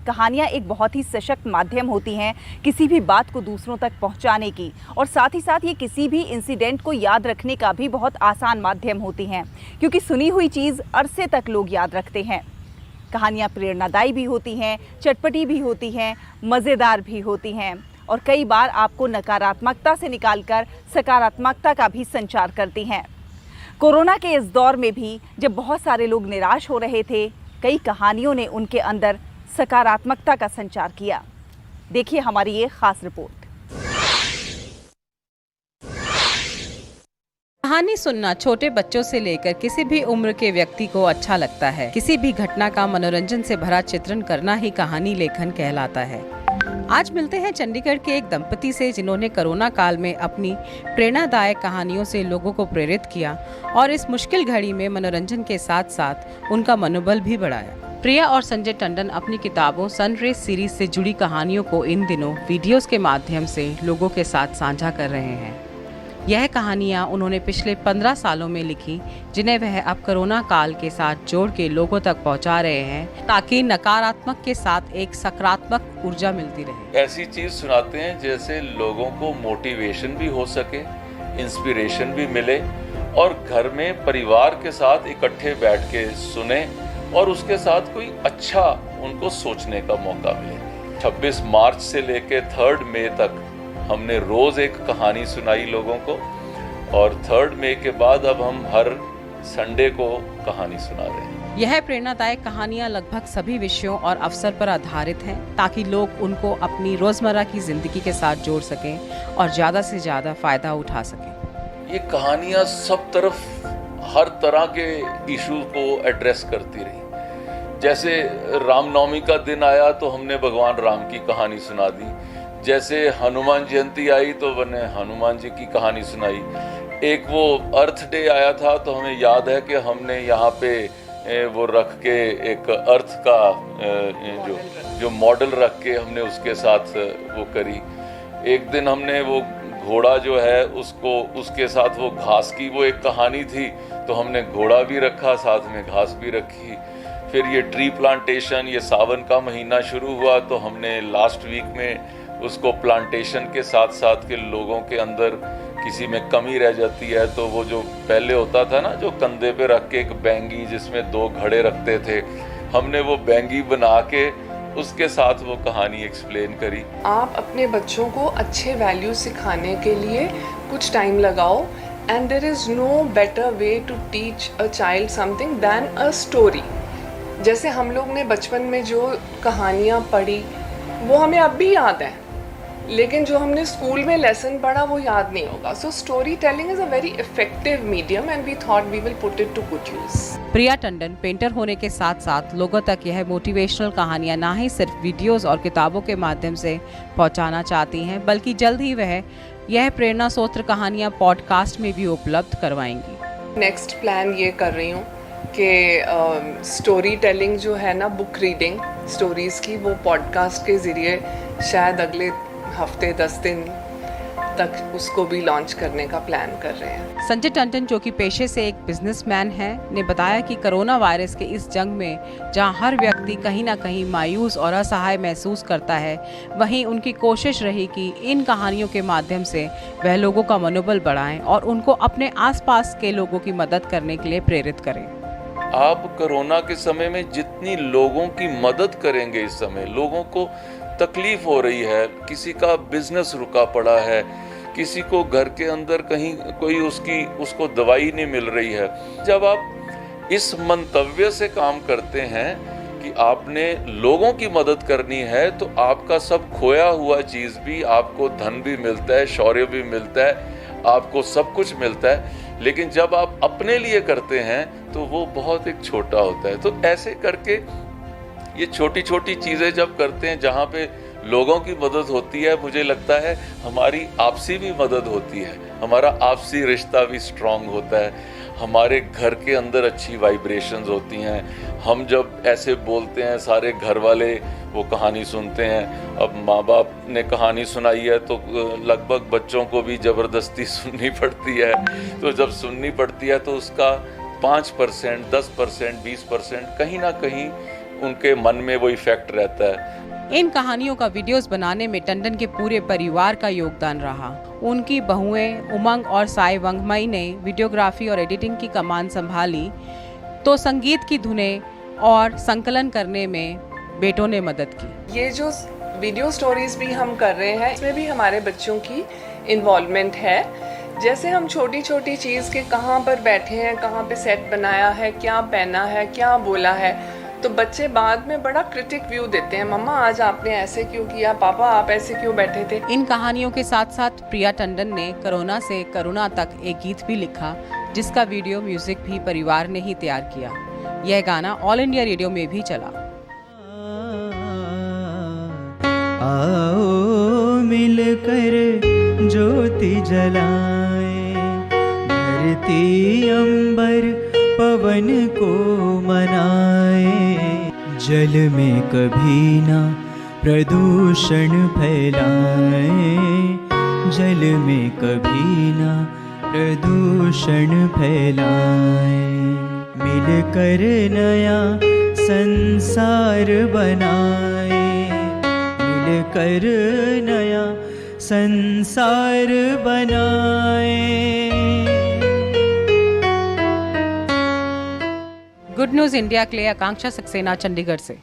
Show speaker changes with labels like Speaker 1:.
Speaker 1: कहानियाँ एक बहुत ही सशक्त माध्यम होती हैं किसी भी बात को दूसरों तक पहुँचाने की, और साथ ही साथ ये किसी भी इंसिडेंट को याद रखने का भी बहुत आसान माध्यम होती हैं, क्योंकि सुनी हुई चीज़ अरसे तक लोग याद रखते हैं। कहानियाँ प्रेरणादायी भी होती हैं, चटपटी भी होती हैं, मज़ेदार भी होती हैं और कई बार आपको नकारात्मकता से निकालकर सकारात्मकता का भी संचार करती हैं। कोरोना के इस दौर में भी जब बहुत सारे लोग निराश हो रहे थे, कई कहानियों ने उनके अंदर सकारात्मकता का संचार किया। देखिए हमारी ये खास रिपोर्ट।
Speaker 2: कहानी सुनना छोटे बच्चों से लेकर किसी भी उम्र के व्यक्ति को अच्छा लगता है। किसी भी घटना का मनोरंजन से भरा चित्रण करना ही कहानी लेखन कहलाता है। आज मिलते हैं चंडीगढ़ के एक दंपति से, जिन्होंने कोरोना काल में अपनी प्रेरणादायक कहानियों से लोगों को प्रेरित किया और इस मुश्किल घड़ी में मनोरंजन के साथ साथ उनका मनोबल भी बढ़ाया। प्रिया और संजय टंडन अपनी किताबों सनरेज सीरीज से जुड़ी कहानियों को इन दिनों वीडियोस के माध्यम से लोगों के साथ साझा कर रहे हैं। यह कहानियाँ उन्होंने पिछले 15 सालों में लिखी, जिन्हें वह अब कोरोना काल के साथ जोड़ के लोगों तक पहुंचा रहे हैं, ताकि नकारात्मक के साथ एक सकारात्मक ऊर्जा मिलती रहे।
Speaker 3: ऐसी चीज सुनाते हैं जैसे लोगों को मोटिवेशन भी हो सके, इंस्पिरेशन भी मिले और घर में परिवार के साथ इकट्ठे बैठ के सुने और उसके साथ कोई अच्छा उनको सोचने का मौका मिले। 26 मार्च से लेके 3 मई तक हमने रोज एक कहानी सुनाई लोगों को और 3 मई के बाद अब हम हर संडे को कहानी सुना रहे हैं।
Speaker 2: यह प्रेरणादायक कहानियाँ लगभग सभी विषयों और अवसर पर आधारित हैं, ताकि लोग उनको अपनी रोजमर्रा की जिंदगी के साथ जोड़ सकें और ज्यादा से ज्यादा फायदा उठा सकें।
Speaker 3: ये कहानियाँ सब तरफ हर तरह के इशू को एड्रेस करती रही। जैसे रामनवमी का दिन आया तो हमने भगवान राम की कहानी सुना दी। जैसे हनुमान जयंती आई तो मैंने हनुमान जी की कहानी सुनाई। एक वो अर्थ डे आया था तो हमें याद है कि हमने यहाँ पे वो रख के एक अर्थ का जो मॉडल रख के हमने उसके साथ वो करी। एक दिन हमने वो घोड़ा जो है उसके साथ वो घास की वो एक कहानी थी, तो हमने घोड़ा भी रखा, साथ में घास भी रखी। फिर ये ट्री प्लांटेशन, ये सावन का महीना शुरू हुआ तो हमने लास्ट वीक में उसको प्लांटेशन के साथ साथ के लोगों के अंदर किसी में कमी रह जाती है तो वो जो पहले होता था ना, जो कंधे पे रख के एक बैंगी जिसमें 2 घड़े रखते थे, हमने वो बैंगी बना के उसके साथ वो कहानी एक्सप्लेन करी।
Speaker 4: आप अपने बच्चों को अच्छे वैल्यू सिखाने के लिए कुछ टाइम लगाओ, and there is no better way to teach a child something than a story. जैसे हम लोग ने बचपन में जो कहानियाँ पढ़ी वो हमें अब भी याद है, लेकिन जो हमने स्कूल में लेसन पढ़ा वो याद नहीं होगा। So story telling is a very effective medium and we thought we will put it to good use.
Speaker 2: Priya Tandon painter होने के साथ साथ लोगों तक यह मोटिवेशनल कहानियां ना ही सिर्फ वीडियोस और किताबों के माध्यम से पहुंचाना चाहती हैं, बल्कि जल्द ही वह यह प्रेरणा सूत्र कहानियां पॉडकास्ट में भी उपलब्ध करवाएंगी।
Speaker 4: नेक्स्ट प्लान ये कर रही हूँ कि स्टोरी टेलिंग जो है ना, बुक रीडिंग स्टोरीज़ की, वो पॉडकास्ट के ज़रिए शायद अगले हफ्ते 10 दिन तक उसको भी लॉन्च करने का प्लान कर रहे हैं।
Speaker 2: संजय टंडन, जो कि पेशे से एक बिजनेसमैन हैं, ने बताया कि कोरोना वायरस के इस जंग में जहां हर व्यक्ति कहीं ना कहीं मायूस और असहाय महसूस करता है, वहीं उनकी कोशिश रही कि इन कहानियों के माध्यम से वह लोगों का मनोबल बढ़ाएं और उनको अपने आसपास के लोगों की मदद करने के लिए प्रेरित करें।
Speaker 3: आप कोरोना के समय में जितनी लोगों की मदद करेंगे, इस समय लोगों को तकलीफ हो रही है, किसी का बिजनेस रुका पड़ा है, किसी को घर के अंदर कहीं कोई उसको दवाई नहीं मिल रही है, जब आप इस मंतव्य से काम करते हैं कि आपने लोगों की मदद करनी है, तो आपका सब खोया हुआ चीज़ भी, आपको धन भी मिलता है, शौर्य भी मिलता है, आपको सब कुछ मिलता है। लेकिन जब आप अपने लिए करते हैं तो वो बहुत एक छोटा होता है। तो ऐसे करके ये छोटी छोटी चीज़ें जब करते हैं जहाँ पे लोगों की मदद होती है, मुझे लगता है हमारी आपसी भी मदद होती है, हमारा आपसी रिश्ता भी स्ट्रांग होता है, हमारे घर के अंदर अच्छी वाइब्रेशंस होती हैं। हम जब ऐसे बोलते हैं, सारे घर वाले वो कहानी सुनते हैं। अब माँ बाप ने कहानी सुनाई है तो लगभग बच्चों को भी ज़बरदस्ती सुननी पड़ती है। तो जब सुननी पड़ती है तो उसका 5%, 10%, 20% कहीं ना कहीं उनके मन में वो इफेक्ट रहता है।
Speaker 2: इन कहानियों का वीडियोस बनाने में टंडन के पूरे परिवार का योगदान रहा। उनकी बहुएं उमंग और साई वंगमई ने वीडियोग्राफी और एडिटिंग की कमान संभाली, तो संगीत की धुनें और संकलन करने में बेटों ने मदद की।
Speaker 4: ये जो वीडियो स्टोरीज भी हम कर रहे हैं, इसमें भी हमारे बच्चों की इन्वॉल्वमेंट है। जैसे हम छोटी छोटी चीज़ के कहाँ पर बैठे हैं, कहाँ पे सेट बनाया है, क्या पहना है, क्या बोला है, तो बच्चे बाद में बड़ा क्रिटिक व्यू देते हैं। मम्मा आज आपने ऐसे क्यों किया, पापा आप ऐसे क्यों बैठे थे।
Speaker 2: इन कहानियों के साथ साथ प्रिया टंडन ने कोरोना से करुणा तक एक गीत भी लिखा, जिसका वीडियो म्यूजिक भी परिवार ने ही तैयार किया। यह गाना ऑल इंडिया रेडियो में भी चला।
Speaker 5: आओ मिलकर ज्योति जलाए, धरती अंबर पवन को मनाए, जल में कभी ना प्रदूषण फैलाए, जल में कभी ना प्रदूषण फैलाए, मिलकर नया संसार बनाए, मिलकर नया संसार बनाए।
Speaker 2: गुड न्यूज इंडिया के लिए आकांक्षा सक्सेना, चंडीगढ़ से।